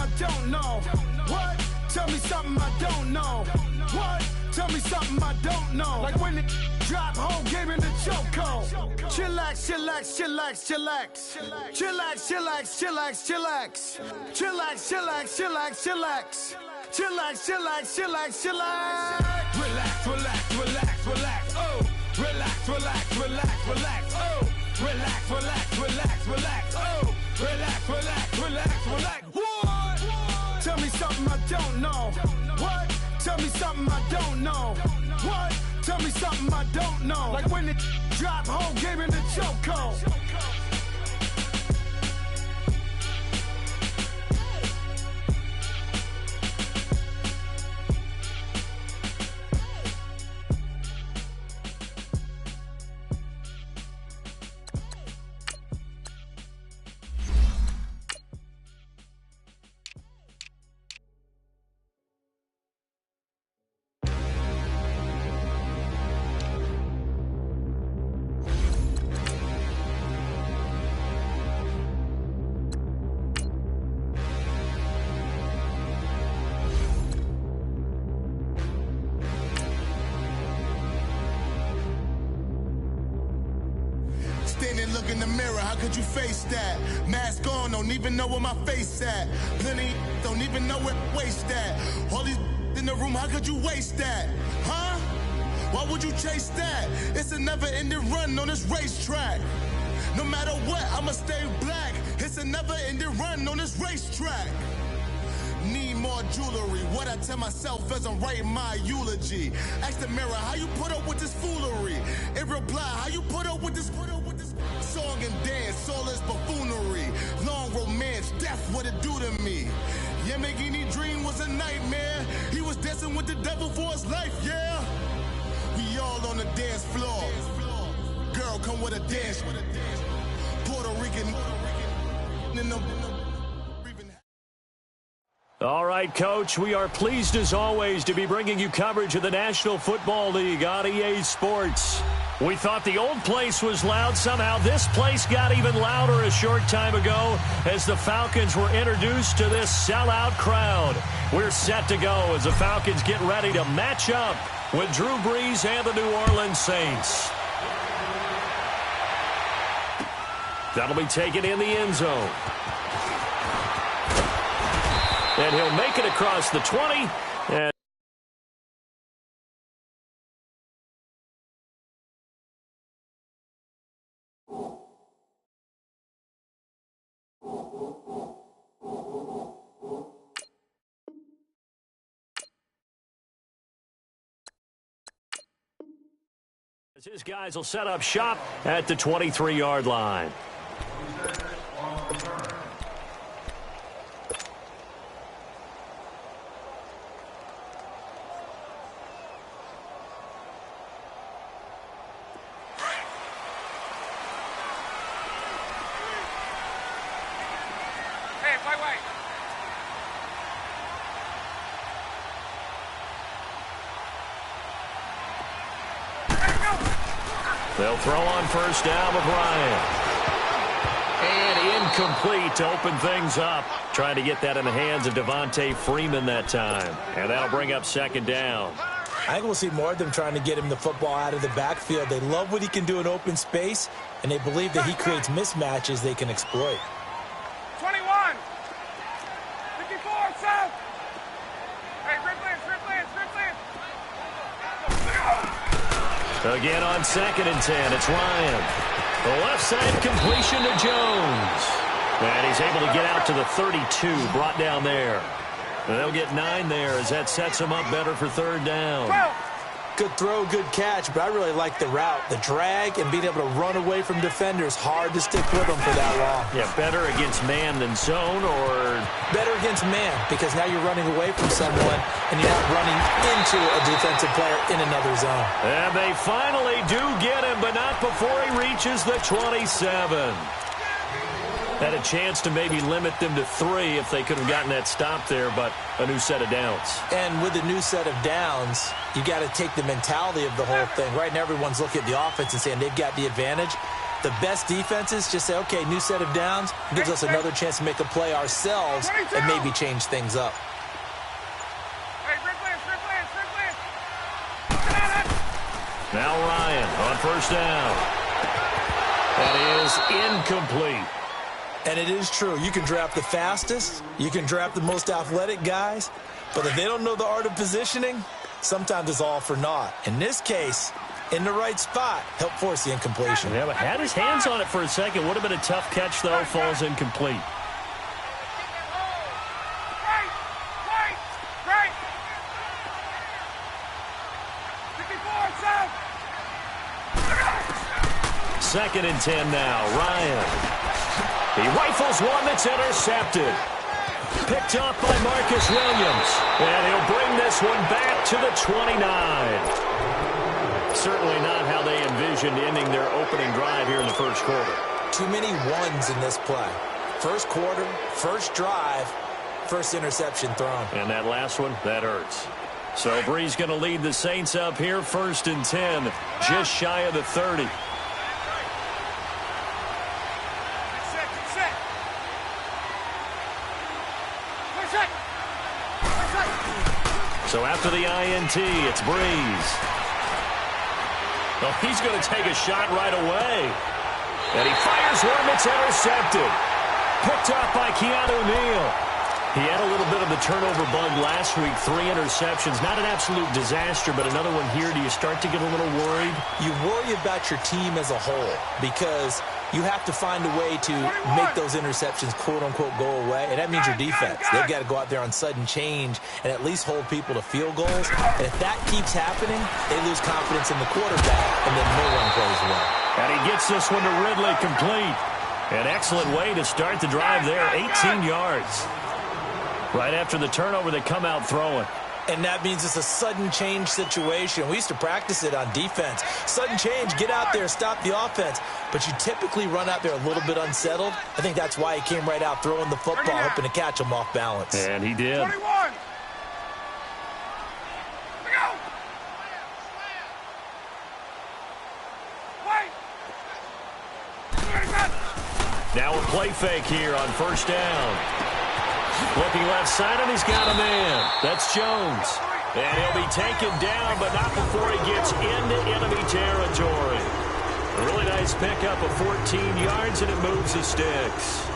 I don't know. What? Tell me something I don't know. What? Tell me something I don't know. Like when it drop, whole game in the chokehold. Chillax, chillax, chillax, chillax. Chillax, chillax, chillax, chillax. Chillax, chillax, chillax, chillax. Chillax, chillax, chillax, chillax. Relax, relax, relax, relax. Oh. Relax, relax, relax, relax. Oh. Relax, relax, relax, relax. Oh. Relax, relax, relax, relax. What? Tell me something I don't know. What? Tell me something I don't know. What? Tell me something I don't know. Like when it drop, whole game in the chokehold. Standing, look in the mirror, how could you face that? Mask on, don't even know where my face at. Plenty, don't even know where waste at. All these in the room, how could you waste that? Huh? Why would you chase that? It's a never-ending run on this racetrack. No matter what, I'ma stay black. It's a never-ending run on this racetrack. Need more jewelry. What I tell myself as I'm writing my eulogy. Ask the mirror, how you put up with this foolery? It reply, how you put up with this song and dance, all this buffoonery. Long romance, death, what it do to me? Yamagini dream was a nightmare. He was dancing with the devil for his life, yeah. We all on the dance floor. Girl, come with a dance. Puerto Rican in the... All right, Coach, we are pleased as always to be bringing you coverage of the National Football League on EA Sports. We thought the old place was loud. Somehow this place got even louder a short time ago as the Falcons were introduced to this sellout crowd. We're set to go as the Falcons get ready to match up with Drew Brees and the New Orleans Saints. That'll be taken in the end zone. And he'll make it across the 20. And his guys will set up shop at the 23-yard line. They'll throw on first down with Ryan. And incomplete to open things up. Trying to get that in the hands of Devontae Freeman that time. And that'll bring up second down. I think we'll see more of them trying to get him the football out of the backfield. They love what he can do in open space, and they believe that he creates mismatches they can exploit. 21. 54, south. Hey, Red Lance. Again on 2nd and 10, it's Ryan. The left side completion to Jones. And he's able to get out to the 32, brought down there. And they'll get 9 there as that sets him up better for third down. Good throw, good catch, but I really like the route. The drag and being able to run away from defenders, hard to stick with them for that long. Yeah, better against man than zone, or... Better against man, because now you're running away from someone and you're not running into a defensive player in another zone. And they finally do get him, but not before he reaches the 27. Had a chance to maybe limit them to 3 if they could have gotten that stop there, but a new set of downs. And with a new set of downs, you got to take the mentality of the whole thing. Right now, everyone's looking at the offense and saying they've got the advantage. The best defenses just say, okay, new set of downs, gives us another chance to make a play ourselves and maybe change things up. Now Ryan on first down. That is incomplete. And it is true. You can draft the fastest. You can draft the most athletic guys. But if they don't know the art of positioning, sometimes it's all for naught. In this case, in the right spot, help force the incompletion. Yeah, but had his hands on it for a second. Would have been a tough catch, though. Falls incomplete. Second and 10 now. Ryan. He rifles one that's intercepted. Picked up by Marcus Williams. And he'll bring this one back to the 29. Certainly not how they envisioned ending their opening drive here in the first quarter. Too many ones in this play. First quarter, first drive, first interception thrown. And that last one, that hurts. So Bree's going to lead the Saints up here, 1st and 10, just shy of the 30. So after the INT, it's Breeze. Oh, he's going to take a shot right away. And he fires one that's intercepted. Picked up by Keanu Neal. He had a little bit of the turnover bug last week. 3 interceptions. Not an absolute disaster, but another one here. Do you start to get a little worried? You worry about your team as a whole because you have to find a way to make those interceptions, quote-unquote, go away. And that means your defense. They've got to go out there on sudden change and at least hold people to field goals. And if that keeps happening, they lose confidence in the quarterback, and then no one plays well. And he gets this one to Ridley complete. An excellent way to start the drive there, 18 yards. Right after the turnover, they come out throwing. And that means it's a sudden change situation. We used to practice it on defense. Sudden change, get out there, stop the offense. But you typically run out there a little bit unsettled. I think that's why he came right out throwing the football, hoping to catch him off balance. And he did. 21. Now a play fake here on first down. Looking left side, and he's got a man. That's Jones. And he'll be taken down, but not before he gets into enemy territory. A really nice pickup of 14 yards, and it moves the sticks.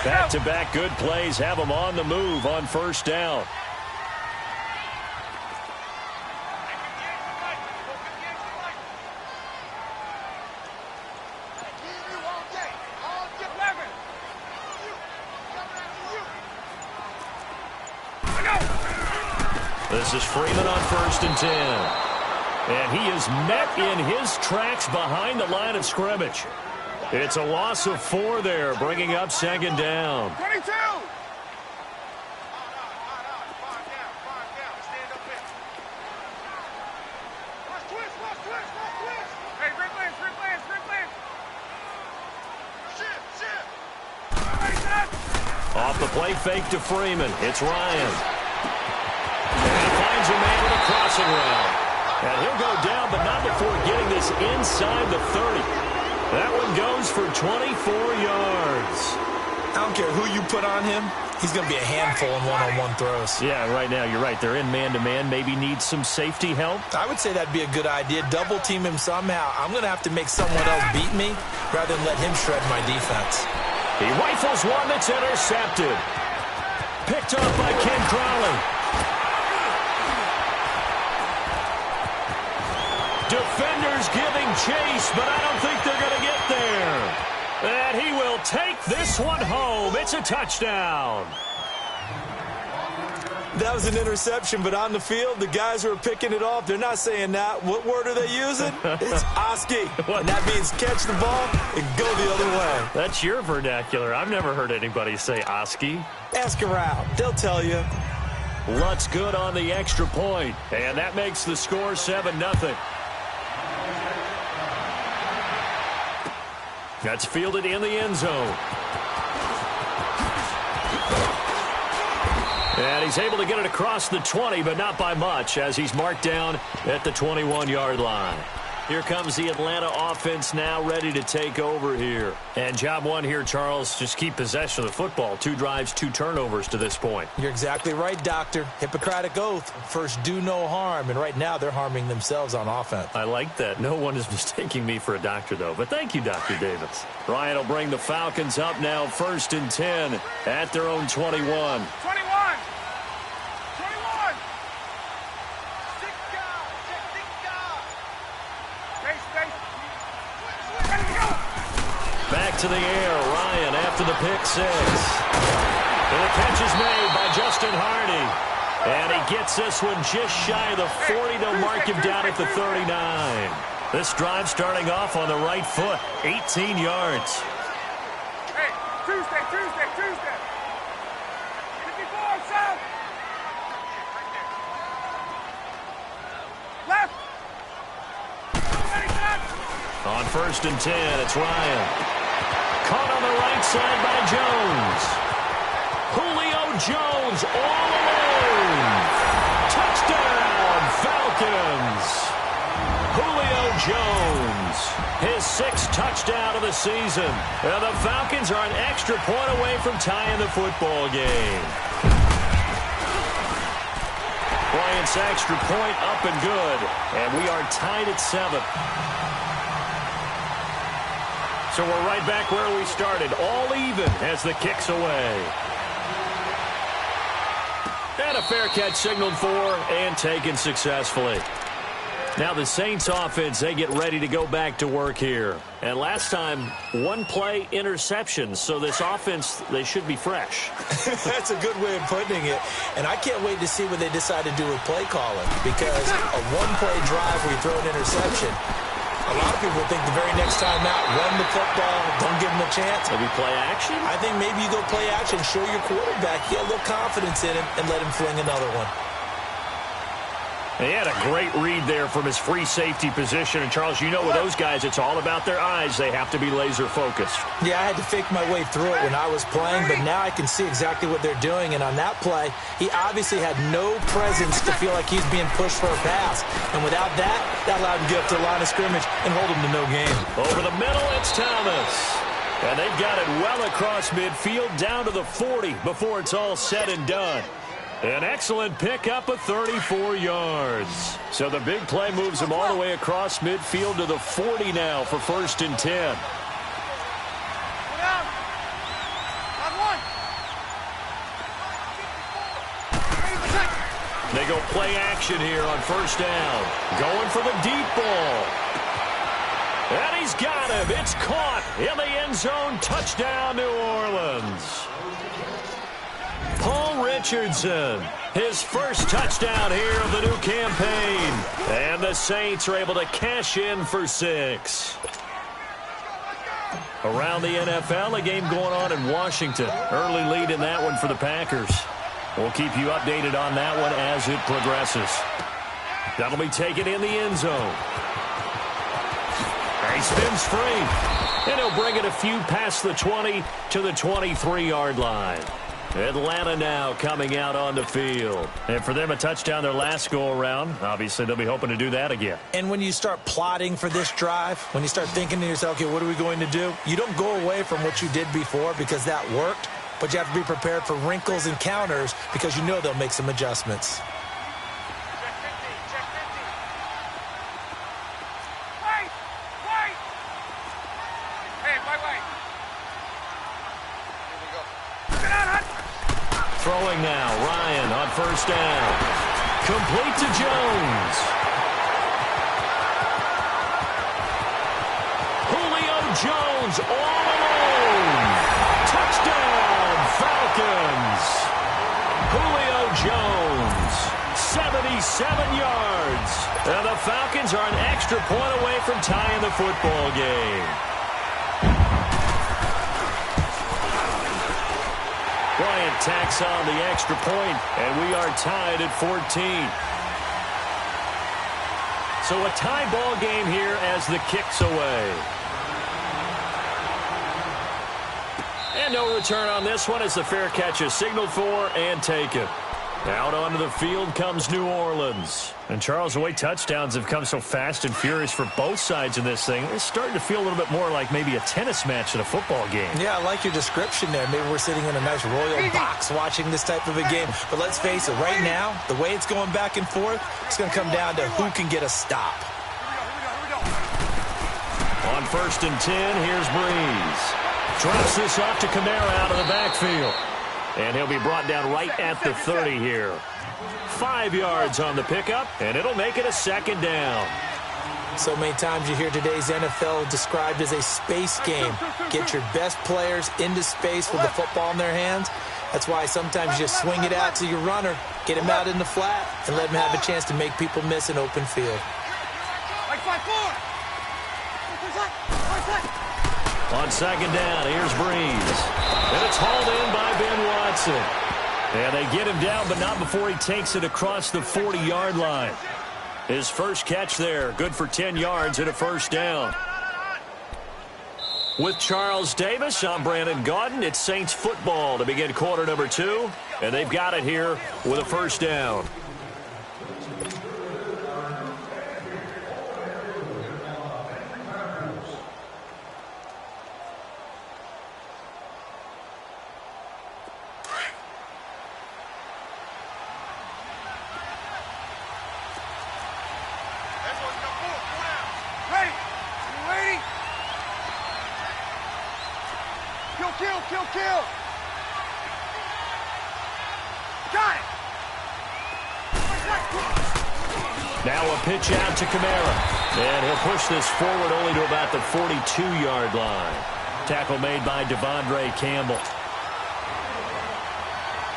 Back-to-back good plays have him on the move on first down. This is Freeman on 1st and 10. And he is met in his tracks behind the line of scrimmage. It's a loss of 4 there, bringing up 2nd down. 22. Hey, Rick Lance. Off the play fake to Freeman. It's Ryan. And he finds a man with a crossing route. And he'll go down, but not before getting this inside the 30. That one goes for 24 yards. I don't care who you put on him. He's going to be a handful in one-on-one throws. Yeah, right now, you're right. They're in man-to-man. Maybe needs some safety help. I would say that'd be a good idea. Double team him somehow. I'm going to have to make someone else beat me rather than let him shred my defense. He rifles one that's intercepted. Picked up by Ken Crowley. Defenders giving chase, but I don't think they're going to get there. And he will take this one home. It's a touchdown. That was an interception, but on the field, the guys who are picking it off, they're not saying that. What word are they using? It's Oski. And that means catch the ball and go the other way. That's your vernacular. I've never heard anybody say Oski. Ask around. They'll tell you. Lutz good on the extra point. And that makes the score 7-0. That's fielded in the end zone. And he's able to get it across the 20, but not by much, as he's marked down at the 21-yard line. Here comes the Atlanta offense now ready to take over here. And job one here, Charles, just keep possession of the football. 2 drives, 2 turnovers to this point. You're exactly right, Doctor. Hippocratic oath. First, do no harm. And right now, they're harming themselves on offense. I like that. No one is mistaking me for a doctor, though. But thank you, Dr. Davis. Ryan will bring the Falcons up now 1st and 10 at their own 21. 21. Back to the air, Ryan after the pick 6. And the catch is made by Justin Hardy. And he gets this one just shy of the 40. They'll mark him down at the 39. This drive starting off on the right foot, 18 yards. Hey, Tuesday. 54, south. Left. On 1st and 10, it's Ryan. Caught on the right side by Jones. Julio Jones all alone. Touchdown, Falcons. Julio Jones, his 6th touchdown of the season. And the Falcons are an extra point away from tying the football game. Bryant's extra point up and good. And we are tied at 7. So we're right back where we started, all even as the kick's away. And a fair catch signaled for and taken successfully. Now the Saints offense, they get ready to go back to work here. And last time, 1-play interceptions. So this offense, they should be fresh. That's a good way of putting it. And I can't wait to see what they decide to do with play calling. Because a 1-play drive where you throw an interception, a lot of people think the very next time out, run the football, don't give him a chance. Maybe play action? I think maybe you go play action, show your quarterback, get a little confidence in him, and let him fling another one. He had a great read there from his free safety position. And, Charles, you know with those guys, it's all about their eyes. They have to be laser-focused. Yeah, I had to fake my way through it when I was playing, but now I can see exactly what they're doing. And on that play, he obviously had no presence to feel like he's being pushed for a pass. And without that, that allowed him to get up to the line of scrimmage and hold him to no gain. Over the middle, it's Thomas. And they've got it well across midfield, down to the 40 before it's all said and done. An excellent pickup of 34 yards. So the big play moves him all the way across midfield to the 40 now for 1st and 10. They go play action here on 1st down. Going for the deep ball. And he's got him. It's caught in the end zone. Touchdown, New Orleans. Paul Richardson, his first touchdown here of the new campaign. And the Saints are able to cash in for 6. Around the NFL, a game going on in Washington. Early lead in that one for the Packers. We'll keep you updated on that one as it progresses. That'll be taken in the end zone. He spins free. And he'll bring it a few past the 20 to the 23-yard line. Atlanta now coming out on the field. And for them, a touchdown their last go-around. Obviously, they'll be hoping to do that again. And when you start plotting for this drive, when you start thinking to yourself, okay, what are we going to do? You don't go away from what you did before because that worked, but you have to be prepared for wrinkles and counters because you know they'll make some adjustments. Throwing now, Ryan on 1st down. Complete to Jones. Julio Jones all alone. Touchdown, Falcons. Julio Jones, 77 yards. And the Falcons are an extra point away from tying the football game. Bryant tacks on the extra point, and we are tied at 14. So a tie ball game here as the kick's away. And no return on this one as the fair catch is signaled for and taken. Out onto the field comes New Orleans. And, Charles, the way touchdowns have come so fast and furious for both sides in this thing, it's starting to feel a little bit more like maybe a tennis match than a football game. Yeah, I like your description there. Maybe we're sitting in a nice royal box watching this type of a game. But let's face it, right now, the way it's going back and forth, it's going to come down to who can get a stop. On 1st and 10, here's Breeze. Drops this off to Kamara out of the backfield. And he'll be brought down right at the 30 here. 5 yards on the pickup, and it'll make it a 2nd down. So many times you hear today's NFL described as a space game. Get your best players into space with the football in their hands. That's why sometimes you just swing it out to your runner, get him out in the flat, and let him have a chance to make people miss an open field. On 2nd down, here's Breeze. And it's hauled in by Ben Watson. And they get him down, but not before he takes it across the 40-yard line. His first catch there, good for 10 yards and a 1st down. With Charles Davis, I'm Brandon Gaudin. It's Saints football to begin quarter number 2. And they've got it here with a 1st down. Kill! Got it! Now a pitch out to Kamara. And he'll push this forward only to about the 42-yard line. Tackle made by Devondre Campbell.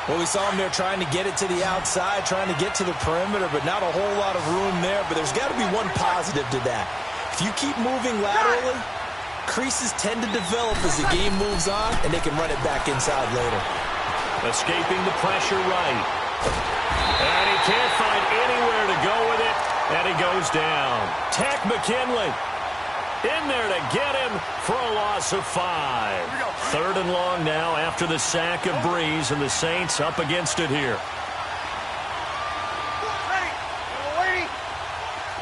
Well, we saw him there trying to get it to the outside, trying to get to the perimeter, but not a whole lot of room there. But there's got to be one positive to that. If you keep moving laterally, creases tend to develop as the game moves on, and they can run it back inside later. Escaping the pressure right. And he can't find anywhere to go with it, and he goes down. Tack McKinley in there to get him for a loss of 5. 3rd and long now after the sack of Breeze, and the Saints up against it here. Ready?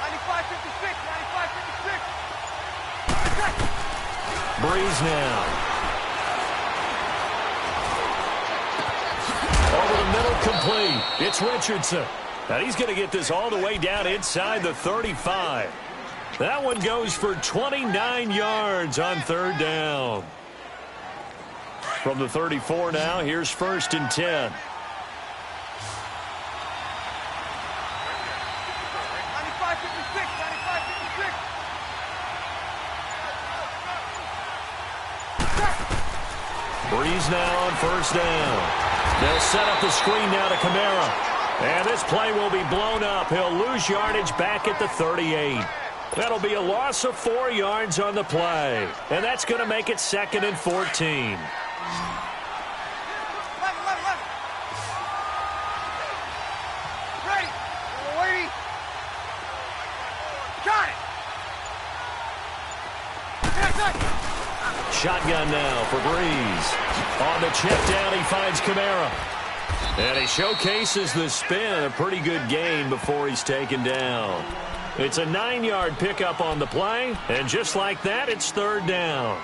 95-56, 95-56. Breeze now. Over the middle, complete. It's Richardson. Now he's going to get this all the way down inside the 35. That one goes for 29 yards on 3rd down. From the 34 now, here's 1st and 10. Breeze now on 1st down. They'll set up the screen now to Kamara. And this play will be blown up. He'll lose yardage back at the 38. That'll be a loss of 4 yards on the play. And that's going to make it 2nd and 14. Ready? Waiting. Got it. Shotgun now for Breeze. On the check down, he finds Kamara. And he showcases the spin. A pretty good gain before he's taken down. It's a 9-yard pickup on the play. And just like that, it's 3rd down.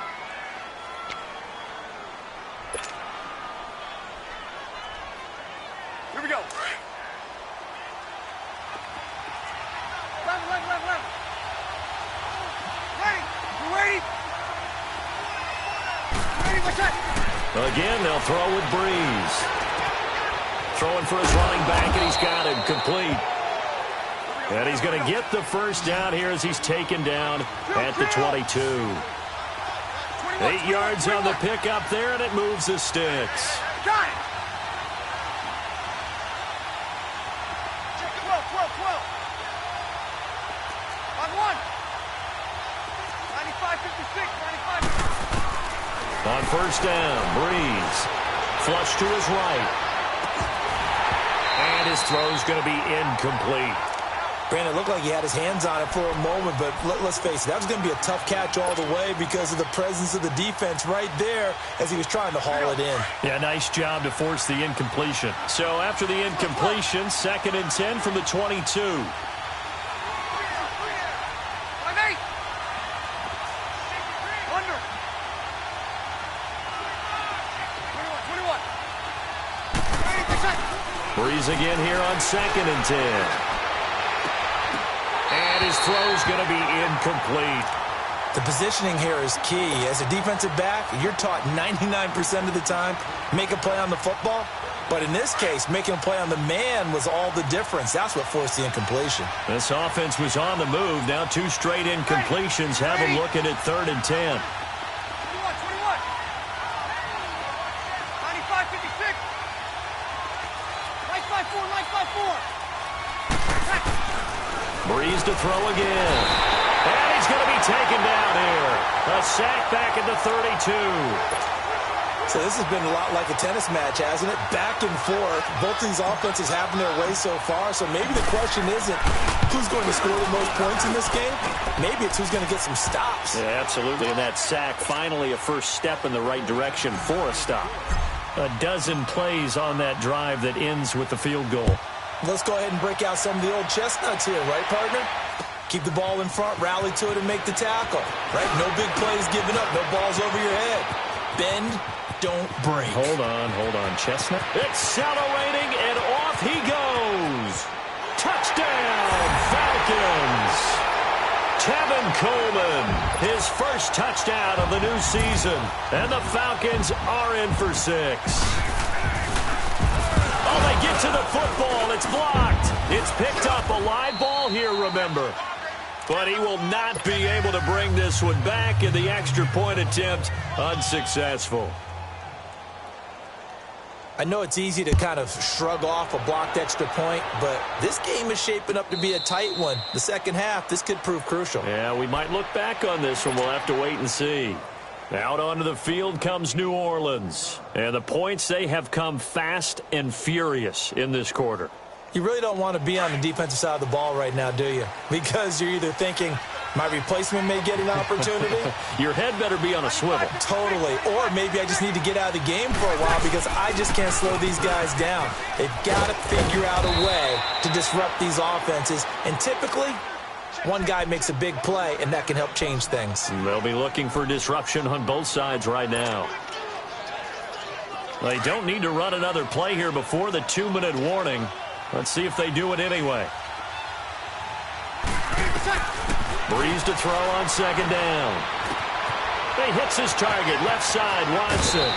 Here we go. Left. Ready? You ready? Again, they'll throw with Breeze. Throwing for his running back, and he's got him complete. And he's going to get the 1st down here as he's taken down at the 22. 8 yards on the pickup there, and it moves the sticks. Got it. 12. On 1. 95-56, 95. On 1st down, Breeze. Flush to his right. And his throw's going to be incomplete. Brandon, it looked like he had his hands on it for a moment, but let's face it, that was going to be a tough catch all the way because of the presence of the defense right there as he was trying to haul it in. Yeah, nice job to force the incompletion. So after the incompletion, 2nd and 10 from the 22. Breeze again here on 2nd and 10. And his throw's going to be incomplete. The positioning here is key. As a defensive back, you're taught 99% of the time, make a play on the football. But in this case, making a play on the man was all the difference. That's what forced the incompletion. This offense was on the move. Now 2 straight incompletions have them looking at 3rd and 10. 95-56. Breeze to throw again. And he's going to be taken down here. A sack back at the 32. So this has been a lot like a tennis match, hasn't it? Back and forth. Both these offenses having their way so far. So maybe the question isn't who's going to score the most points in this game. Maybe it's who's going to get some stops. Yeah, absolutely. And that sack, finally a first step in the right direction for a stop. A dozen plays on that drive that ends with the field goal. Let's go ahead and break out some of the old chestnuts here, right, partner? Keep the ball in front, rally to it, and make the tackle, right? No big plays given up, no balls over your head. Bend, don't break. Hold on, Chestnut. Accelerating, and off he goes. Touchdown, Falcons. Tevin Coleman, his first touchdown of the new season. And the Falcons are in for 6. Oh, they get to the football. It's blocked. It's picked up. A live ball here, remember. But he will not be able to bring this one back, and the extra point attempt unsuccessful. I know it's easy to kind of shrug off a blocked extra point, but this game is shaping up to be a tight one. The second half, this could prove crucial. Yeah, we might look back on this one. We'll have to wait and see. Out onto the field comes New Orleans. And the points, they have come fast and furious in this quarter. You really don't want to be on the defensive side of the ball right now, do you? Because you're either thinking, my replacement may get an opportunity. Your head better be on a swivel. Totally. Or maybe I just need to get out of the game for a while because I just can't slow these guys down. They've got to figure out a way to disrupt these offenses. And typically, one guy makes a big play, and that can help change things. They'll be looking for disruption on both sides right now. They don't need to run another play here before the 2-minute warning. Let's see if they do it anyway. Breeze to throw on 2nd down. He hits his target, left side, Watson.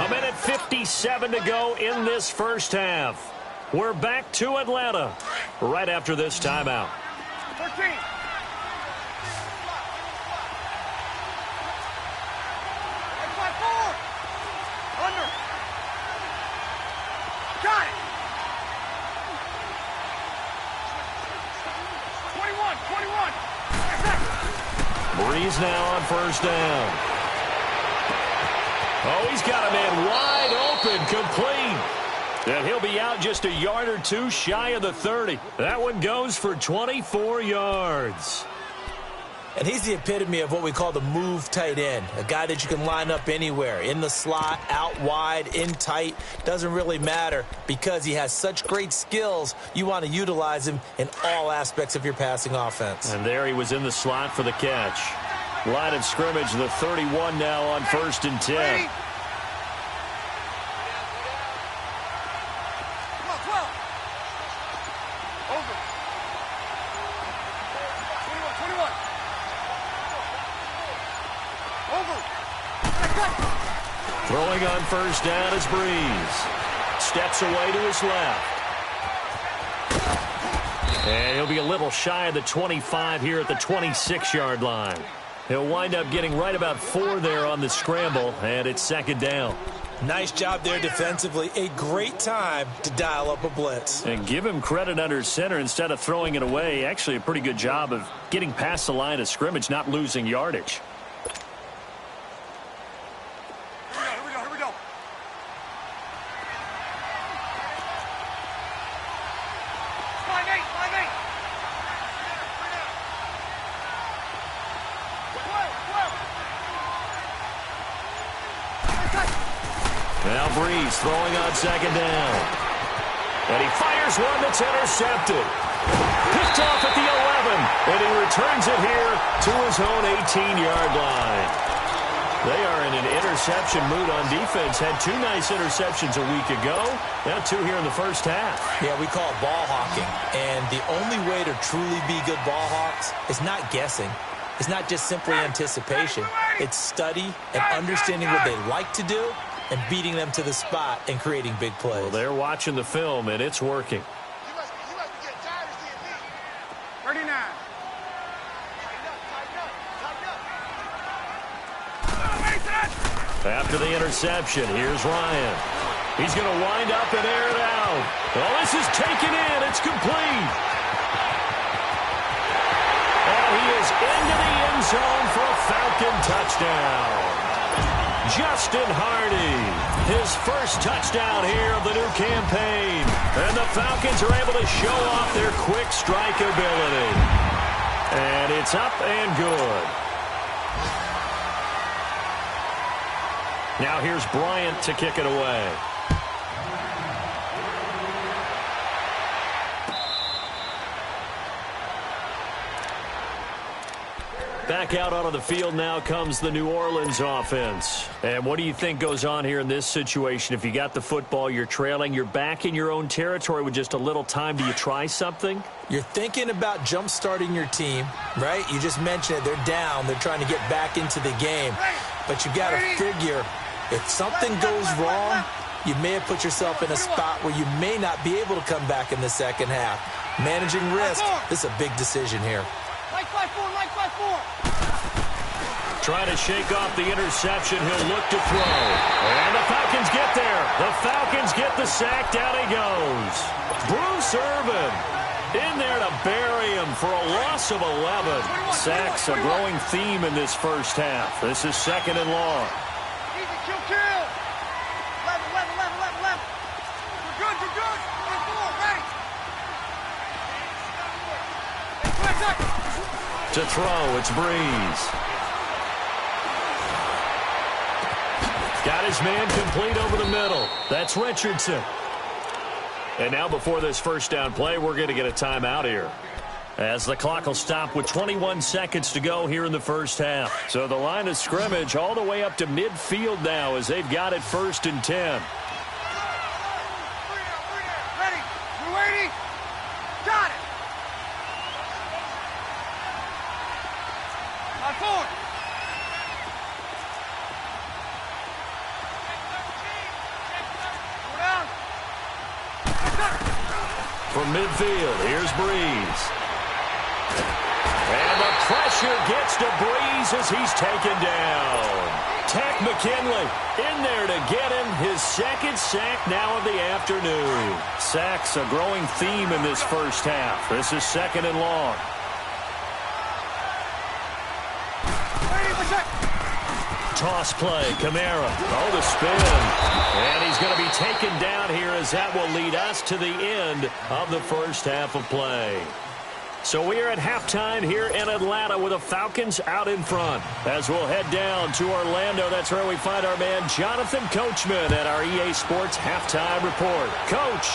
A minute 57 to go in this first half. We're back to Atlanta right after this timeout. 13. Under. Got it. 21. Breeze now on 1st down. Oh, he's got a man wide open, complete. And he'll be out just a yard or 2 shy of the 30. That one goes for 24 yards. And he's the epitome of what we call the move tight end, a guy that you can line up anywhere, in the slot, out wide, in tight, doesn't really matter because he has such great skills. You want to utilize him in all aspects of your passing offense. And there he was in the slot for the catch. Line of scrimmage, the 31 now on 1st and 10. 12. Over. 21. Over. Throwing on 1st down is Breeze. Steps away to his left. And he'll be a little shy of the 25 here at the 26-yard line. He'll wind up getting right about 4 there on the scramble, and it's 2nd down. Nice job there defensively. A great time to dial up a blitz. And give him credit under center instead of throwing it away. Actually, a pretty good job of getting past the line of scrimmage, not losing yardage. Here we go. Now Breeze throwing on second down. And he fires one that's intercepted. Picked off at the 11, and he returns it here to his own 18-yard line. They are in an interception mood on defense. Had 2 nice interceptions a week ago. Now 2 here in the first half. Yeah, we call it ball hawking. And the only way to truly be good ball hawks is not guessing. It's not just simply anticipation. It's study and understanding what they like to do and beating them to the spot and creating big plays. Well, they're watching the film, and it's working. You must be getting tired of seeing me. 39. After the interception, here's Ryan. He's going to wind up and air it out. Well, this is taken in. It's complete. And he is into the end zone for a Falcon touchdown. Justin Hardy, his first touchdown here of the new campaign. And the Falcons are able to show off their quick strike ability. And it's up and good. Now here's Bryant to kick it away. Back out onto the field now comes the New Orleans offense. And what do you think goes on here in this situation? If you got the football, you're trailing, you're back in your own territory with just a little time. Do you try something? You're thinking about jump-starting your team, right? You just mentioned it. They're down. They're trying to get back into the game. But you got to figure, if something goes wrong, you may have put yourself in a spot where you may not be able to come back in the second half. Managing risk, this is a big decision here. Like 5-4, like 5-4. Trying to shake off the interception. He'll look to throw. And the Falcons get there. The Falcons get the sack. Down he goes. Bruce Irvin in there to bury him for a loss of 11. Sacks a growing theme in this first half. This is second and long. Easy, kill. 11. We're good. 4, ready. To throw, it's Breeze. Got his man complete over the middle. That's Richardson. And now before this first down play, we're going to get a timeout here, as the clock will stop with 21 seconds to go here in the first half. So the line of scrimmage all the way up to midfield now as they've got it 1st and 10. Ready. We're waiting. Got it. 5-4. From midfield, here's Breeze. And the pressure gets to Breeze as he's taken down. Tech McKinley in there to get him his second sack now of the afternoon. Sacks a growing theme in this first half. This is second and long. Toss play, Kamara. Oh, the spin. And he's going to be taken down here as that will lead us to the end of the first half of play. So we are at halftime here in Atlanta with the Falcons out in front. As we'll head down to Orlando, that's where we find our man Jonathan Coachman at our EA Sports Halftime Report. Coach.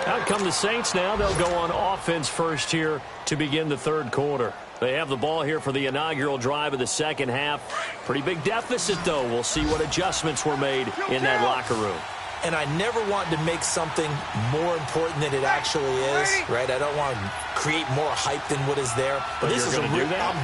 Out come the Saints now. They'll go on offense first here to begin the third quarter. They have the ball here for the inaugural drive of the second half. Pretty big deficit, though. We'll see what adjustments were made in that locker room. And I never want to make something more important than it actually is, right? I don't want to create more hype than what is there. But this is I'm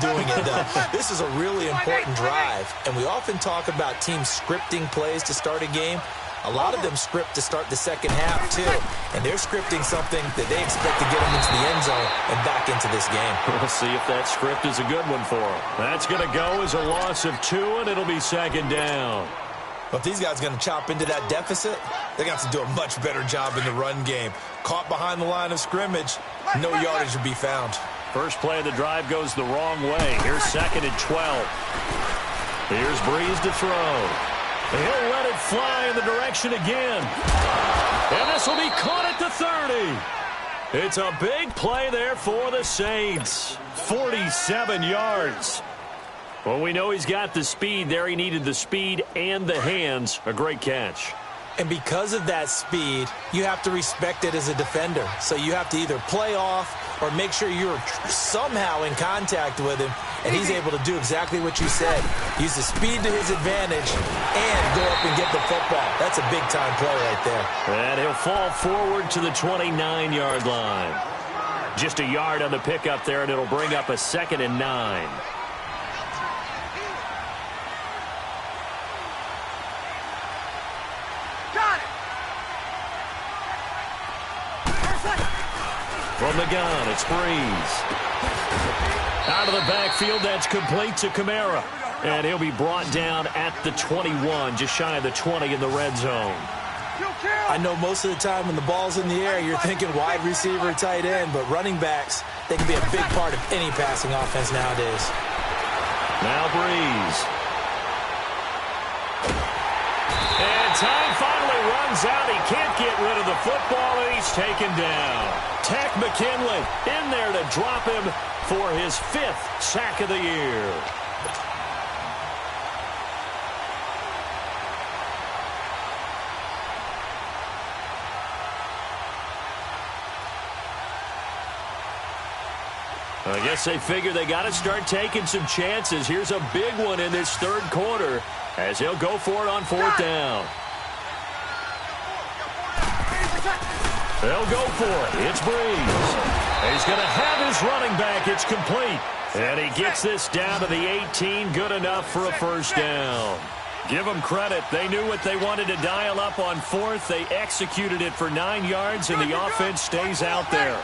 doing it, though. This is a really important drive. And we often talk about teams scripting plays to start a game. A lot of them script to start the second half, too. And they're scripting something that they expect to get them into the end zone and back into this game. We'll see if that script is a good one for them. That's going to go as a loss of 2, and it'll be second down. Well, if these guys are going to chop into that deficit, they're going to have to do a much better job in the run game. Caught behind the line of scrimmage, no yardage to be found. First play of the drive goes the wrong way. Here's second and 12. Here's Breeze to throw. He'll let it fly in the direction again. And this will be caught at the 30. It's a big play there for the Saints. 47 yards. Well, we know he's got the speed there. He needed the speed and the hands. A great catch. And because of that speed, you have to respect it as a defender. So you have to either play off or make sure you're somehow in contact with him, and he's able to do exactly what you said. Use the speed to his advantage and go up and get the football. That's a big-time play right there. And he'll fall forward to the 29-yard line. Just a yard on the pickup there, and it'll bring up a 2nd and 9. From the gun, it's Breeze. Out of the backfield, that's complete to Kamara. And he'll be brought down at the 21, just shy of the 20 in the red zone. I know most of the time when the ball's in the air, you're thinking wide receiver, tight end, but running backs, they can be a big part of any passing offense nowadays. Now Breeze. And time finally runs out. He can't get rid of the football, and he's taken down. Tech McKinley in there to drop him for his 5th sack of the year. I guess they figure they got to start taking some chances. Here's a big one in this 3rd quarter as he'll go for it on 4th down. They'll go for it. It's Breeze. He's going to have his running back. It's complete. And he gets this down to the 18. Good enough for a 1st down. Give them credit. They knew what they wanted to dial up on 4th. They executed it for 9 yards, and the offense stays out there.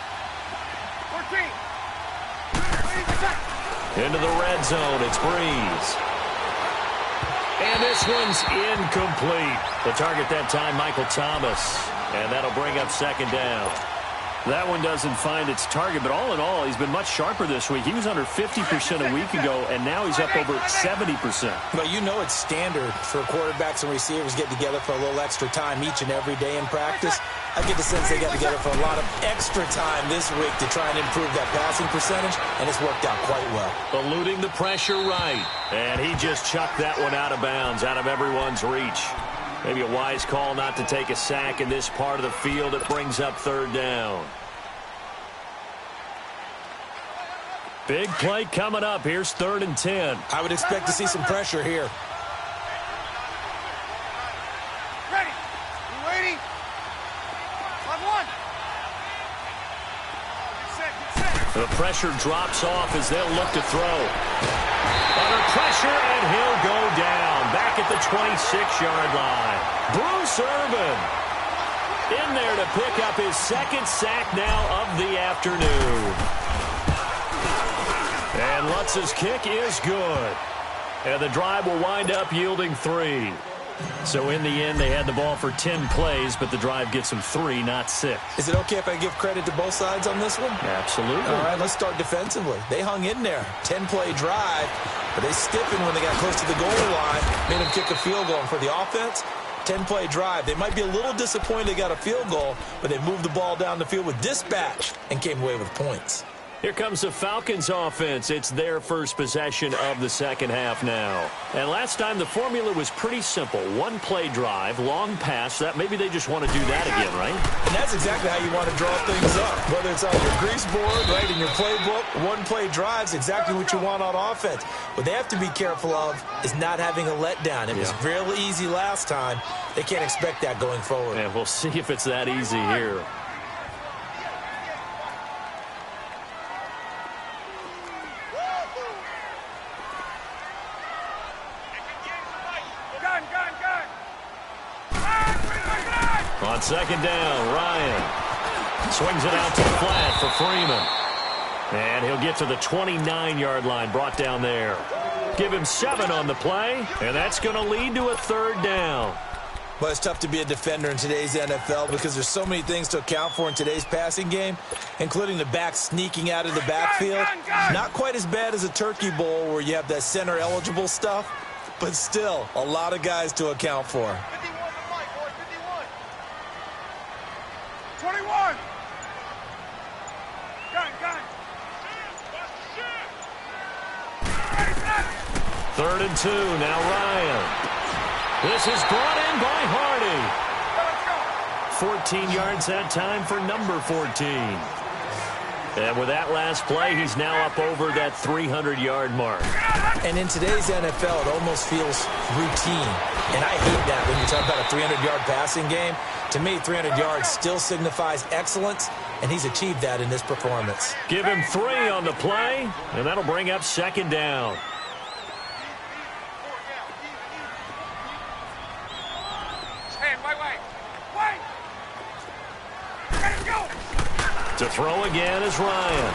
Into the red zone. It's Breeze. And this one's incomplete. The target that time, Michael Thomas. And that'll bring up 2nd down. That one doesn't find its target, but all in all, he's been much sharper this week. He was under 50% a week ago, and now he's up over 70%. But you know it's standard for quarterbacks and receivers get together for a little extra time each and every day in practice. I get the sense they got together for a lot of extra time this week to try and improve that passing percentage, and it's worked out quite well. Eluding the pressure right, and he just chucked that one out of bounds, out of everyone's reach. Maybe a wise call not to take a sack in this part of the field. It brings up 3rd down. Big play coming up. Here's 3rd and 10. I would expect to see some pressure here. Ready. You waiting? Line 1. The pressure drops off as they'll look to throw. Under pressure, and he'll go down. Back at the 26-yard line. Bruce Irvin in there to pick up his 2nd sack now of the afternoon. And Lutz's kick is good. And the drive will wind up yielding 3. So in the end, they had the ball for 10 plays, but the drive gets them 3, not 6. Is it okay if I give credit to both sides on this one? Absolutely. All right, let's start defensively. They hung in there. 10-play drive, but they stiffened when they got close to the goal line, made them kick a field goal. And for the offense, 10-play drive. They might be a little disappointed they got a field goal, but they moved the ball down the field with dispatch and came away with points. Here comes the Falcons offense. It's their first possession of the 2nd half now. And last time the formula was pretty simple. 1-play drive, long pass. That maybe they just want to do that again, right? And that's exactly how you want to draw things up. Whether it's on your grease board, right, in your playbook, 1-play drive's exactly what you want on offense. What they have to be careful of is not having a letdown. It was real easy last time. They can't expect that going forward. And we'll see if it's that easy here. On 2nd down, Ryan swings it out to the flat for Freeman. And he'll get to the 29-yard line, brought down there. Give him 7 on the play, and that's going to lead to a 3rd down. But it's tough to be a defender in today's NFL because there's so many things to account for in today's passing game, including the back sneaking out of the backfield. Not quite as bad as a turkey bowl where you have that center-eligible stuff, but still a lot of guys to account for. 21. Gun. 3rd and 2. Now Ryan. This is brought in by Hardy. 14 yards that time for number 14. And with that last play, he's now up over that 300-yard mark. And in today's NFL, it almost feels routine. And I hate that when you talk about a 300-yard passing game. To me, 300 yards still signifies excellence, and he's achieved that in this performance. Give him 3 on the play, and that'll bring up 2nd down. To throw again is Ryan.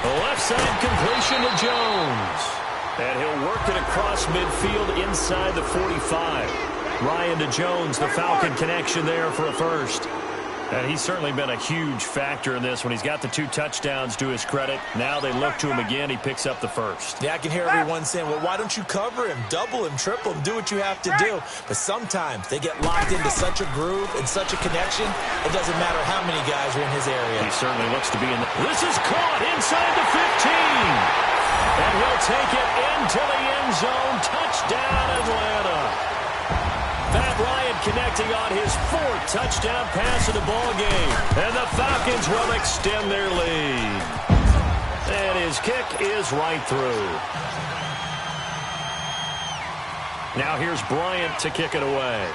The left side completion to Jones. And he'll work it across midfield inside the 45. Ryan to Jones, the Falcon connection there for a first. And he's certainly been a huge factor in this when he's got the 2 touchdowns to his credit. Now they look to him again. He picks up the first. Yeah, I can hear everyone saying, well, why don't you cover him, double him, triple him, do what you have to do. But sometimes they get locked into such a groove and such a connection, it doesn't matter how many guys are in his area. He certainly looks to be in the... This is caught inside the 15. And he'll take it into the end zone. Touchdown, Atlanta. Pat Ryan connecting on his 4th touchdown pass of the ball game. And the Falcons will extend their lead. And his kick is right through. Now here's Bryant to kick it away.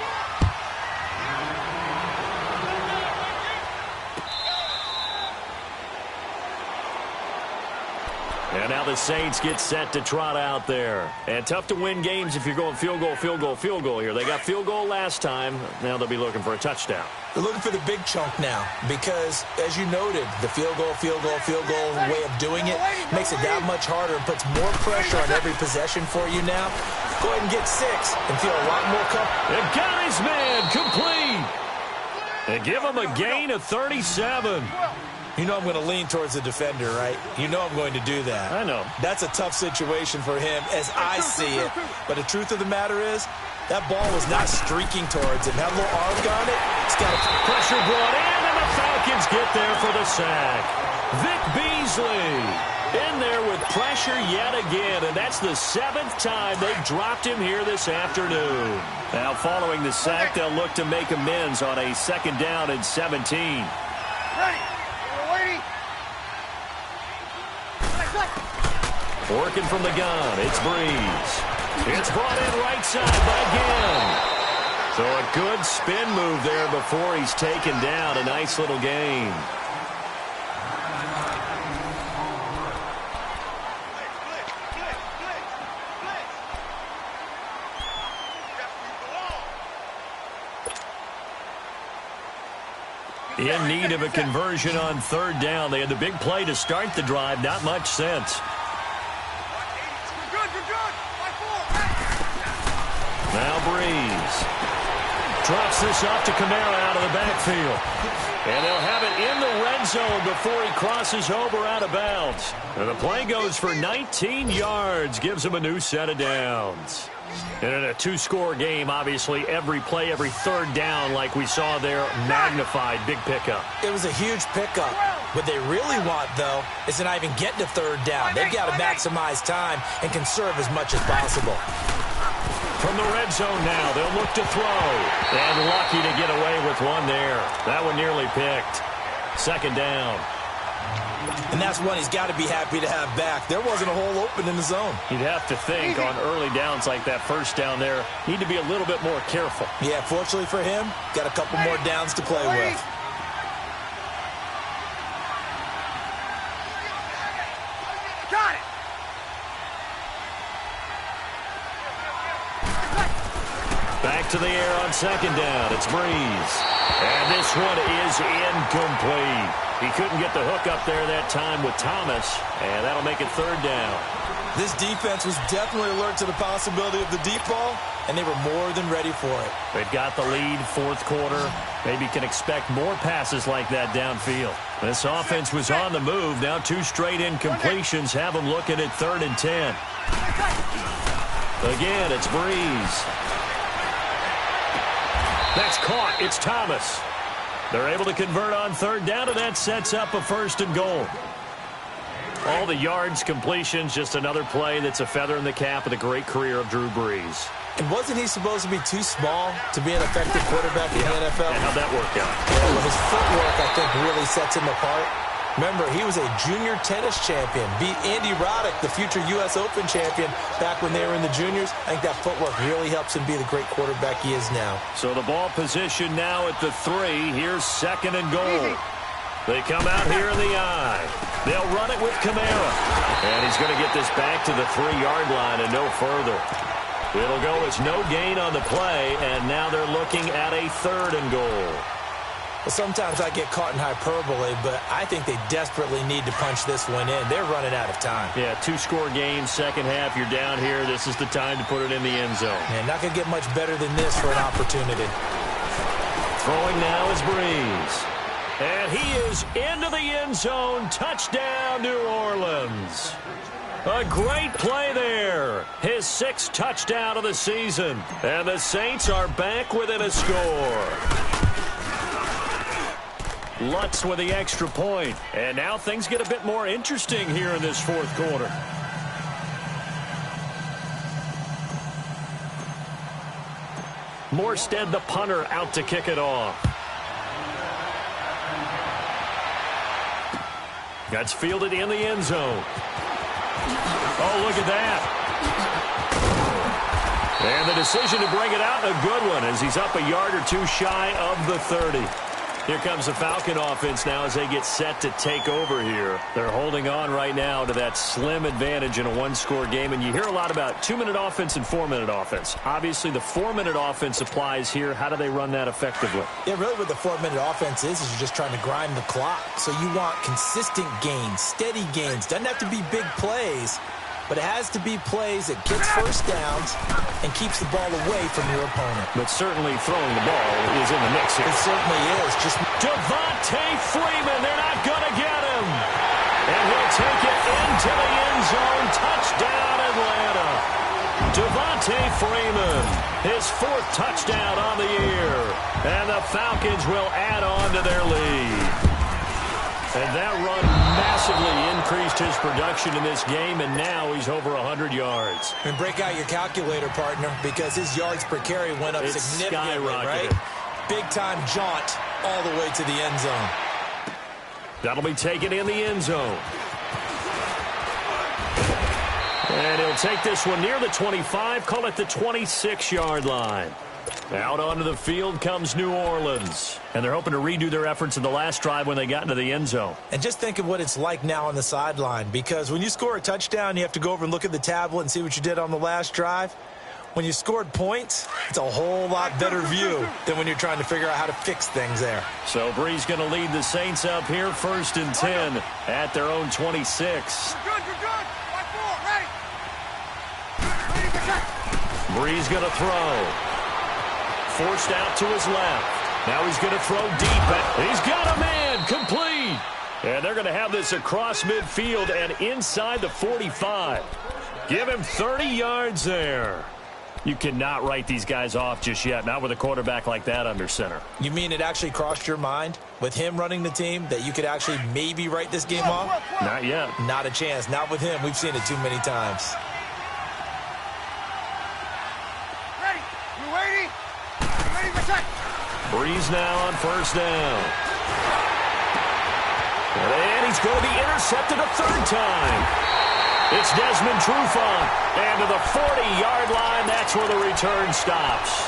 And now the Saints get set to trot out there. And tough to win games if you're going field goal, field goal, field goal here. They got field goal last time. Now they'll be looking for a touchdown. They're looking for the big chunk now because, as you noted, the field goal way of doing it makes it that much harder and puts more pressure on every possession for you now. Go ahead and get 6 and feel a lot more comfortable. And got his man complete. And give him a gain of 37. You know I'm going to lean towards the defender, right? You know I'm going to do that. I know. That's a tough situation for him as I see it. But the truth of the matter is, that ball was not streaking towards him. That little arc on it, it's got a pressure brought in, and the Falcons get there for the sack. Vic Beasley in there with pressure yet again, and that's the 7th time they've dropped him here this afternoon. Now following the sack, they'll look to make amends on a 2nd down and 17. Ready. Working from the gun, it's Breeze. It's brought in right side by Ginn. So a good spin move there before he's taken down. A nice little gain. In need of a conversion on 3rd down. They had the big play to start the drive. Not much sense. Now Breeze drops this off to Kamara out of the backfield. And they'll have it in the red zone before he crosses over out of bounds. And the play goes for 19 yards, gives him a new set of downs. And in a 2-score game, obviously, every play, every 3rd down, like we saw there, magnified, big pickup. It was a huge pickup. What they really want, though, is to not even get to 3rd down. They've got to maximize time and conserve as much as possible. From the red zone now, they'll look to throw. And lucky to get away with one there. That one nearly picked. 2nd down. And that's one he's got to be happy to have back. There wasn't a hole open in the zone. You'd have to think on early downs like that 1st down there, need to be a little bit more careful. Yeah, fortunately for him, got a couple more downs to play with. Got it. Back to the air on 2nd down. It's Breeze. And this one is incomplete. He couldn't get the hook up there that time with Thomas, and that'll make it 3rd down. This defense was definitely alert to the possibility of the deep ball, and they were more than ready for it. They've got the lead, 4th quarter. Maybe can expect more passes like that downfield. This offense was on the move. Now 2 straight incompletions have them looking at 3rd and 10. Again, it's Breeze. That's caught. It's Thomas. They're able to convert on 3rd down, and that sets up a 1st and goal. All the yards, completions, just another play that's a feather in the cap of the great career of Drew Brees. And wasn't he supposed to be too small to be an effective quarterback in the NFL? And how'd that work out? Yeah, well, his footwork, I think, really sets him apart. Remember, he was a junior tennis champion, beat Andy Roddick, the future U.S. Open champion, back when they were in the juniors. I think that footwork really helps him be the great quarterback he is now. So the ball position now at the 3. Here's 2nd and goal. They come out here in the I. They'll run it with Kamara. And he's going to get this back to the 3-yard line and no further. It'll go as no gain on the play, and now they're looking at a 3rd and goal. Well, sometimes I get caught in hyperbole, but I think they desperately need to punch this one in. They're running out of time. Yeah, 2-score game, second half. You're down here. This is the time to put it in the end zone. Man, not going to get much better than this for an opportunity. Throwing now is Brees. And he is into the end zone. Touchdown, New Orleans. A great play there. His 6th touchdown of the season. And the Saints are back within a score. Lutz with the extra point. And now things get a bit more interesting here in this 4th quarter. Morstead, the punter, out to kick it off. That's fielded in the end zone. Oh, look at that. And the decision to bring it out, a good one, as he's up a yard or 2 shy of the 30. Here comes the Falcon offense now as they get set to take over here. They're holding on right now to that slim advantage in a 1-score game. And you hear a lot about 2-minute offense and 4-minute offense. Obviously, the 4-minute offense applies here. How do they run that effectively? Yeah, really what the 4-minute offense is you're just trying to grind the clock. So you want consistent gains, steady gains. Doesn't have to be big plays, but it has to be plays that gets first downs and keeps the ball away from your opponent. But certainly throwing the ball is in the mix here. It certainly is. Just Devontae Freeman, they're not going to get him. And he'll take it into the end zone. Touchdown, Atlanta. Devontae Freeman, his 4th touchdown on the year. And the Falcons will add on to their lead. And that run massively increased his production in this game, and now he's over 100 yards. And break out your calculator, partner, because his yards per carry went up significantly, right? Big-time jaunt all the way to the end zone. That'll be taken in the end zone. And he'll take this one near the 25, call it the 26-yard line. Out onto the field comes New Orleans. And they're hoping to redo their efforts in the last drive when they got into the end zone. And just think of what it's like now on the sideline, because when you score a touchdown, you have to go over and look at the tablet and see what you did on the last drive. When you scored points, it's a whole lot better view than when you're trying to figure out how to fix things there. So Brees going to lead the Saints up here, 1st and 10 at their own 26. You're good. 5-4, ready. Ready for check. Brees going to throw. Forced out to his left. Now he's going to throw deep. He's got a man. Complete. And they're going to have this across midfield and inside the 45. Give him 30 yards there. You cannot write these guys off just yet, not with a quarterback like that under center. You mean it actually crossed your mind with him running the team that you could actually maybe write this game off? Not yet. Not a chance. Not with him. We've seen it too many times. Ready. You ready? Ready for check. Brees now on 1st down. And he's going to be intercepted a 3rd time. It's Desmond Trufant. And to the 40-yard line, that's where the return stops.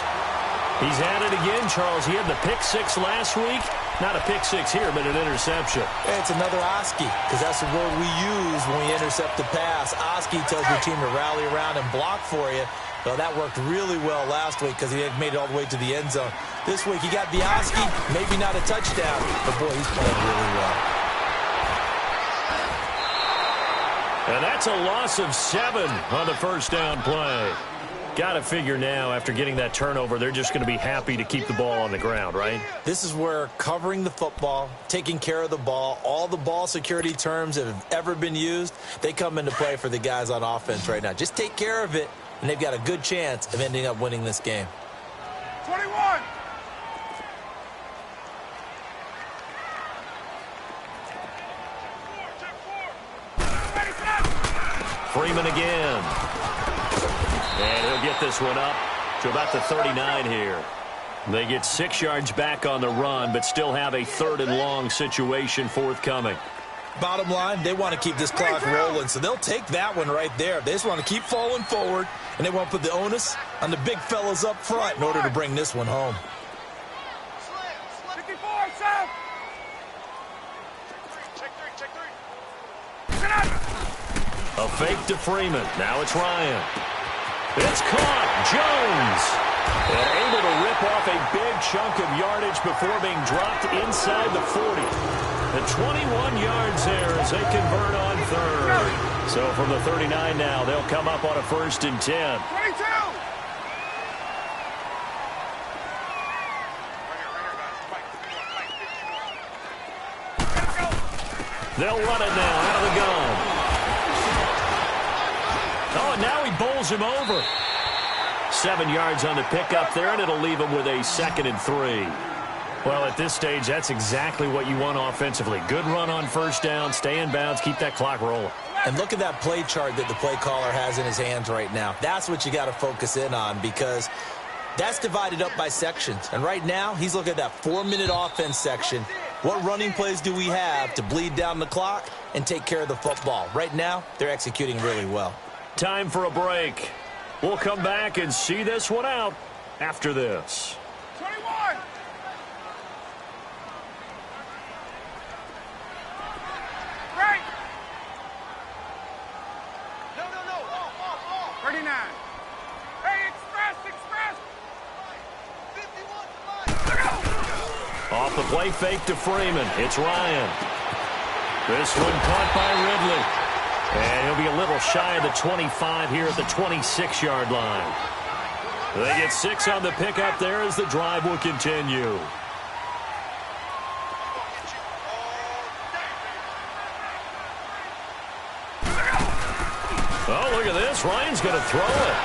He's at it again, Charles. He had the pick 6 last week. Not a pick 6 here, but an interception. It's another Oski, because that's the word we use when we intercept the pass. Oski tells your team to rally around and block for you. Well, that worked really well last week because he had made it all the way to the end zone. This week, he got the Oski, maybe not a touchdown, but boy, he's playing really well. And that's a loss of 7 on the 1st down play. Got to figure now, after getting that turnover, they're just going to be happy to keep the ball on the ground, right? This is where covering the football, taking care of the ball, all the ball security terms that have ever been used, they come into play for the guys on offense right now. Just take care of it, and they've got a good chance of ending up winning this game. 21. Freeman again. And he'll get this one up to about the 39 here. They get 6 yards back on the run, but still have a 3rd and long situation forthcoming. Bottom line, they want to keep this clock rolling, so they'll take that one right there. They just want to keep falling forward, and they want to put the onus on the big fellas up front in order to bring this one home. 54, south. Check three. A fake to Freeman. Now it's Ryan. It's caught. Jones. And able to rip off a big chunk of yardage before being dropped inside the 40. The 21 yards there as they convert on 3rd. So from the 39 now, they'll come up on a 1st and 10. 22. They'll run it now out of the gun. Oh, and now he bowls him over. 7 yards on the pickup there, and it'll leave him with a 2nd and 3. Well, at this stage, that's exactly what you want offensively. Good run on 1st down, stay in bounds, keep that clock rolling. And look at that play chart that the play caller has in his hands right now. That's what you got to focus in on because that's divided up by sections. And right now, he's looking at that 4-minute offense section. What running plays do we have to bleed down the clock and take care of the football? Right now, they're executing really well. Time for a break. We'll come back and see this one out after this. 21. Right. No. 39. Hey, express. 51. Off the play fake to Freeman. It's Ryan. This one caught by Ridley. And he'll be a little shy of the 25 here at the 26-yard line. They get 6 on the pickup there as the drive will continue. Oh, look at this. Ryan's going to throw it.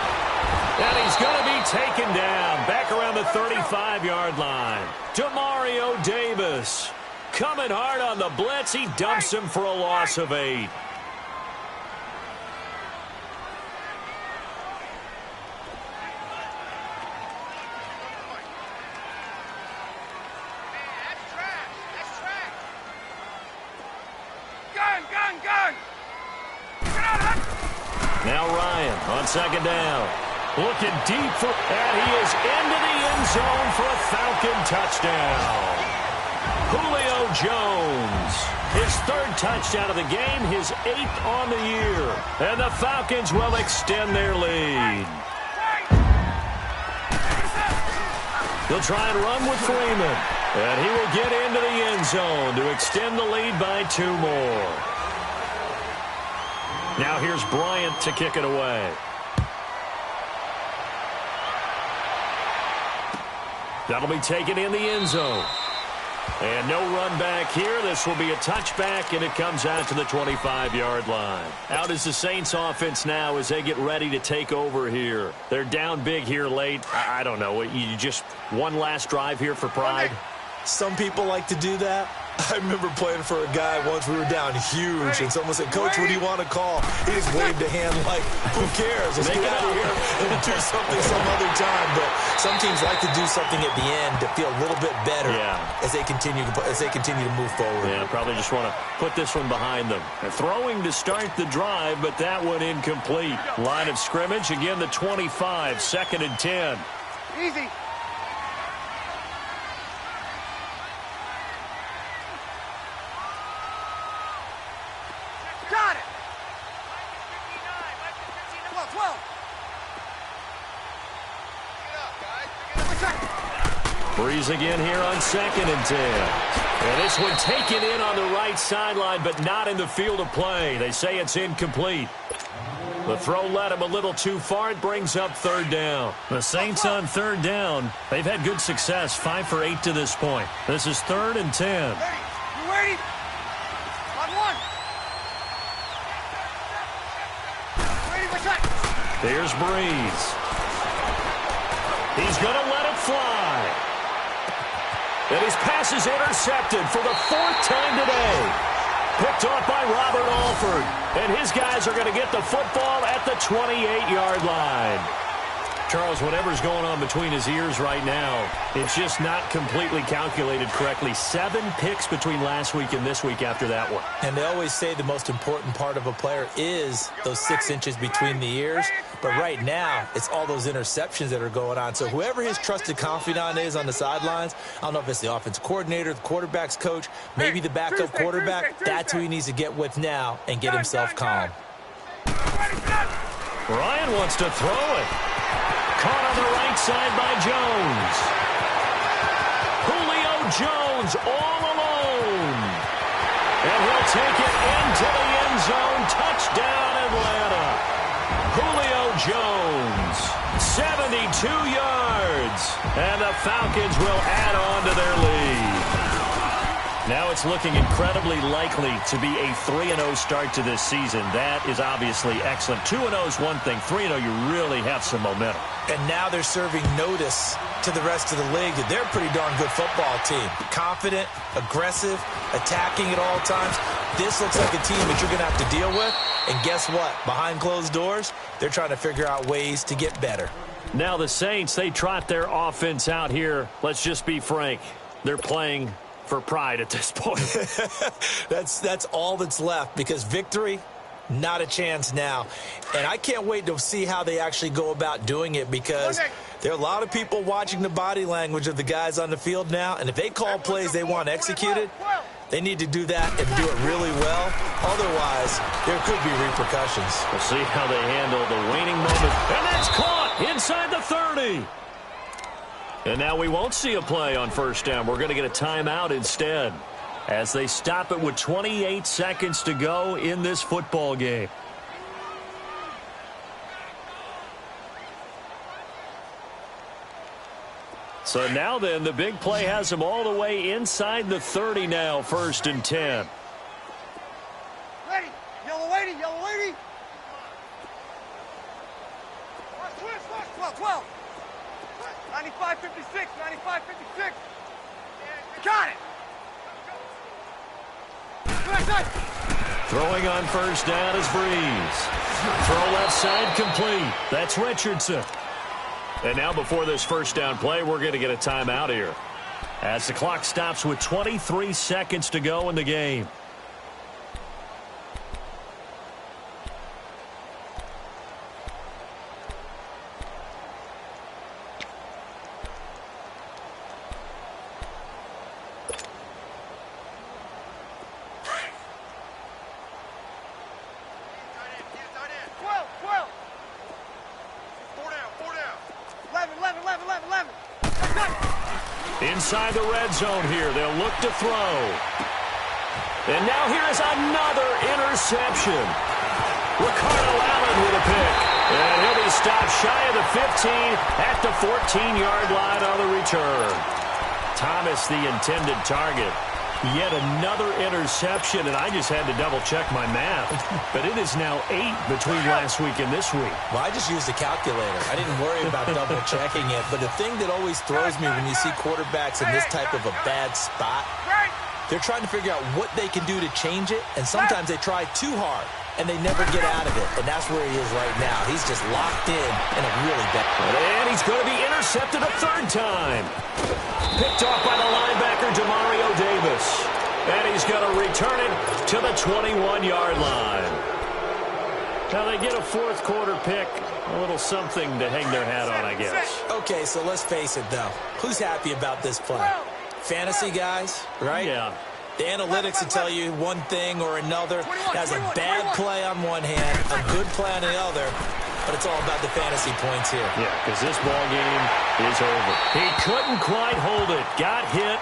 And he's going to be taken down back around the 35-yard line. Demario Davis coming hard on the blitz. He dumps him for a loss of 8. Gun. Now Ryan on 2nd down. Looking deep for, and he is into the end zone for a Falcon touchdown. Julio Jones, his 3rd touchdown of the game, his 8th on the year. And the Falcons will extend their lead. They'll try and run with Freeman. And he will get into the end zone to extend the lead by 2 more. Now here's Bryant to kick it away. That'll be taken in the end zone. And no run back here. This will be a touchback, and it comes out to the 25-yard line. Out is the Saints offense now as they get ready to take over here. They're down big here late. I don't know. You just one last drive here for pride. Some people like to do that. I remember playing for a guy once. We were down huge, and someone said, "Coach, what do you want to call?" He just waved a hand like, "Who cares? Let's get out of here and do something some other time." But some teams like to do something at the end to feel a little bit better as they continue to move forward. Yeah, probably just want to put this one behind them. They're throwing to start the drive, but that one incomplete. Line of scrimmage, again the 25, 2nd and 10. Easy. Got it. 12. Breeze again here on 2nd and 10. And this one taken in on the right sideline, but not in the field of play. They say it's incomplete. The throw led him a little too far. It brings up 3rd down. The Saints on 3rd down. They've had good success, 5 for 8 to this point. This is 3rd and 10. You ready? On 1. Ready for shot. Here's Breeze. He's going to let it fly. And his pass is intercepted for the 4th time today. Picked off by Robert Alford. And his guys are going to get the football at the 28-yard line. Charles, whatever's going on between his ears right now, it's just not completely calculated correctly. 7 picks between last week and this week after that one. And they always say the most important part of a player is those 6 inches between the ears. But right now, it's all those interceptions that are going on. So whoever his trusted confidant is on the sidelines, I don't know if it's the offensive coordinator, the quarterback's coach, maybe the backup quarterback, that's who he needs to get with now and get himself calm. Ryan wants to throw it. Caught on the right side by Jones. Julio Jones all alone. And he'll take it into the end zone. Touchdown, Atlanta. Julio Jones, 72 yards. And the Falcons will add on to their lead. Now it's looking incredibly likely to be a 3-0 start to this season. That is obviously excellent. 2-0 is one thing. 3-0, you really have some momentum. And now they're serving notice to the rest of the league that they're a pretty darn good football team. Confident, aggressive, attacking at all times. This looks like a team that you're going to have to deal with. And guess what? Behind closed doors, they're trying to figure out ways to get better. Now the Saints, they trot their offense out here. Let's just be frank. They're playing for pride at this point. That's all that's left, because victory, not a chance now. And I can't wait to see how they actually go about doing it, because there are a lot of people watching the body language of the guys on the field now, and if they call plays they want executed, they need to do that and do it really well. Otherwise, there could be repercussions. We'll see how they handle the waning moment. And that's caught inside the 30. And now we won't see a play on first down. We're going to get a timeout instead as they stop it with 28 seconds to go in this football game. So now then, the big play has them all the way inside the 30 now, 1st and 10. Ready. Yellow lady, yellow lady. 12, 12. 95, 56, 95, 56. Got it. Throwing on first down is Breeze. Throw left side complete. That's Richardson. And now before this first down play, we're going to get a timeout here as the clock stops with 23 seconds to go in the game. Inside the red zone here. They'll look to throw. And now here is another interception. Ricardo Allen with a pick. And he'll be stopped shy of the 15 at the 14-yard line on the return. Thomas, the intended target. Yet another interception, and I just had to double-check my math. But it is now 8 between last week and this week. Well, I just used a calculator. I didn't worry about double-checking it. But the thing that always throws me when you see quarterbacks in this type of a bad spot, they're trying to figure out what they can do to change it, and sometimes they try too hard, and they never get out of it. And that's where he is right now. He's just locked in a really bad. And he's going to be intercepted a 3rd time. Picked off by the linebacker, Demario Davis. And he's going to return it to the 21-yard line. Now they get a 4th quarter pick. A little something to hang their hat on, I guess. Okay, so let's face it, though. Who's happy about this play? Fantasy guys, right? Yeah. The analytics will tell you one thing or another. That's a bad play on one hand, a good play on the other. But it's all about the fantasy points here. Yeah, because this ball game is over. He couldn't quite hold it. Got hit.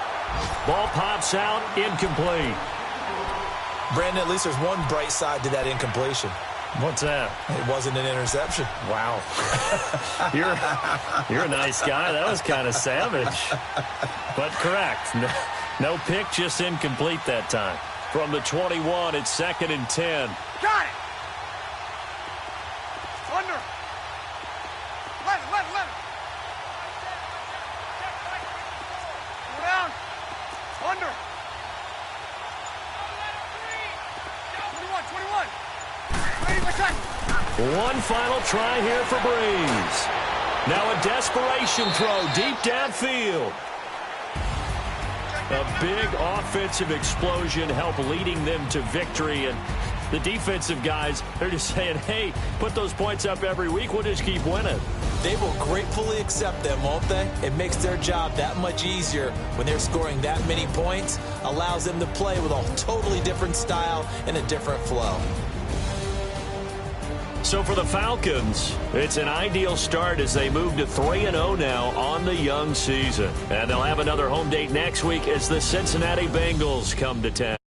Ball pops out. Incomplete. Brandon, at least there's one bright side to that incompletion. What's that? It wasn't an interception. Wow. You're a nice guy. That was kind of savage. But correct. No pick, just incomplete that time. From the 21, it's 2nd and 10. Got it. Under. 11. Go down. Under. 21. One final try here for Breeze. Now a desperation throw deep downfield. A big offensive explosion helped leading them to victory. And the defensive guys, they're just saying, hey, put those points up every week. We'll just keep winning. They will gratefully accept them, won't they? It makes their job that much easier when they're scoring that many points. Allows them to play with a totally different style and a different flow. So for the Falcons, it's an ideal start as they move to 3-0 now on the young season. And they'll have another home date next week as the Cincinnati Bengals come to town.